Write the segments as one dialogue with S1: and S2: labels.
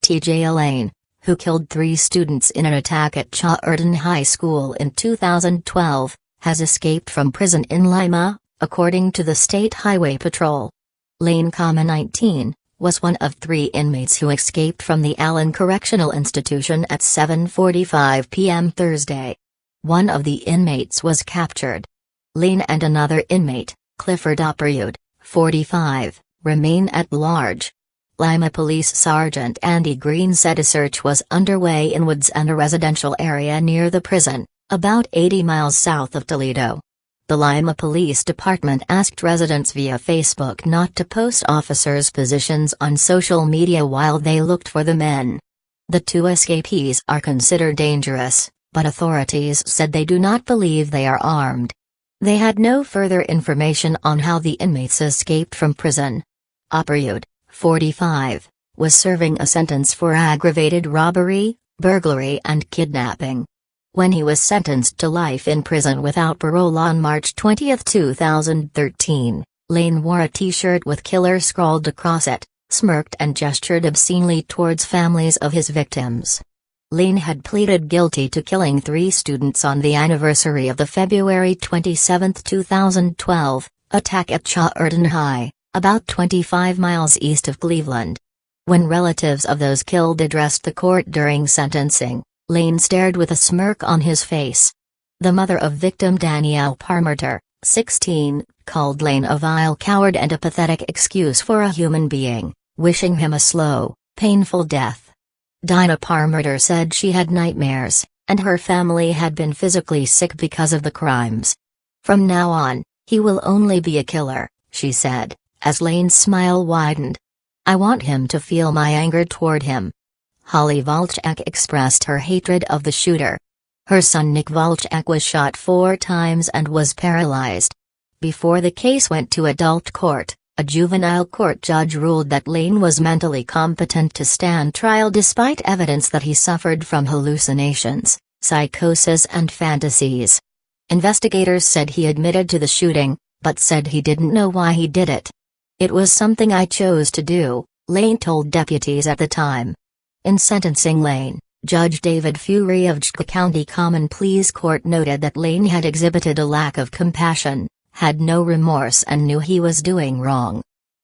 S1: T.J Lane, who killed 3 students in an attack at Chardon High School in 2012, has escaped from prison in Lima, according to the State Highway Patrol. Lane, 19, was one of 3 inmates who escaped from the Allen Correctional Institution at 7:45 p.m. Thursday. One of the inmates was captured. Lane and another inmate, Clifford Opperud, 45, remain at large. Lima Police Sergeant Andy Green said a search was underway in woods and a residential area near the prison, about 80 miles south of Toledo. The Lima Police Department asked residents via Facebook not to post officers' positions on social media while they looked for the men. The 2 escapees are considered dangerous, but authorities said they do not believe they are armed. They had no further information on how the inmates escaped from prison. Opperud, 45, was serving a sentence for aggravated robbery, burglary and kidnapping. When he was sentenced to life in prison without parole on March 20, 2013, Lane wore a T-shirt with "Killer" scrawled across it, smirked and gestured obscenely towards families of his victims. Lane had pleaded guilty to killing 3 students on the anniversary of the February 27, 2012, attack at Chardon High, about 25 miles east of Cleveland. When relatives of those killed addressed the court during sentencing, Lane stared with a smirk on his face. The mother of victim Danielle Parmenter, 16, called Lane a vile coward and a pathetic excuse for a human being, wishing him a slow, painful death. Dinah Parmenter said she had nightmares, and her family had been physically sick because of the crimes. "From now on, he will only be a killer," she said, as Lane's smile widened. "I want him to feel my anger toward him." Holly Volchak expressed her hatred of the shooter. Her son Nick Volchak was shot 4 times and was paralyzed. Before the case went to adult court, a juvenile court judge ruled that Lane was mentally competent to stand trial despite evidence that he suffered from hallucinations, psychosis and fantasies. Investigators said he admitted to the shooting, but said he didn't know why he did it. "It was something I chose to do," Lane told deputies at the time. In sentencing Lane, Judge David Fury of Geauga County Common Pleas Court noted that Lane had exhibited a lack of compassion, had no remorse and knew he was doing wrong.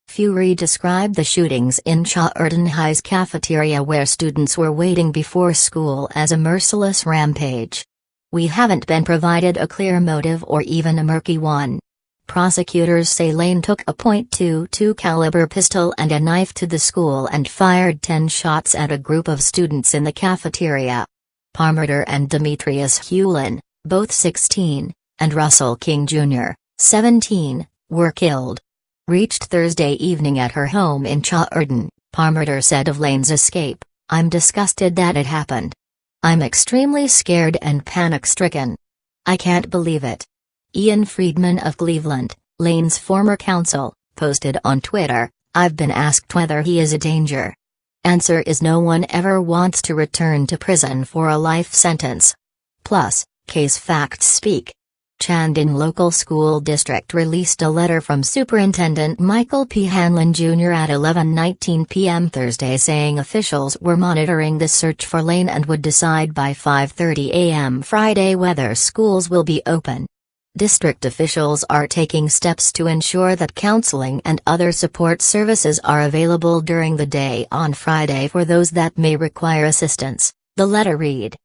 S1: Fury described the shootings in Chardon High's cafeteria where students were waiting before school as a merciless rampage. "We haven't been provided a clear motive or even a murky one." Prosecutors say Lane took a .22 caliber pistol and a knife to the school and fired 10 shots at a group of students in the cafeteria. Parmenter and Demetrius Hewlin, both 16, and Russell King Jr., 17, were killed. Reached Thursday evening at her home in Chardon, Parmenter said of Lane's escape, "I'm disgusted that it happened. I'm extremely scared and panic-stricken. I can't believe it." Ian Friedman of Cleveland, Lane's former counsel, posted on Twitter, "I've been asked whether he is a danger. Answer is no one ever wants to return to prison for a life sentence. Plus, case facts speak." Chardon Local School District released a letter from Superintendent Michael P. Hanlon Jr. at 11:19 p.m. Thursday saying officials were monitoring the search for Lane and would decide by 5:30 a.m. Friday whether schools will be open. District officials are taking steps to ensure that counseling and other support services are available during the day on Friday for those that may require assistance, the letter read.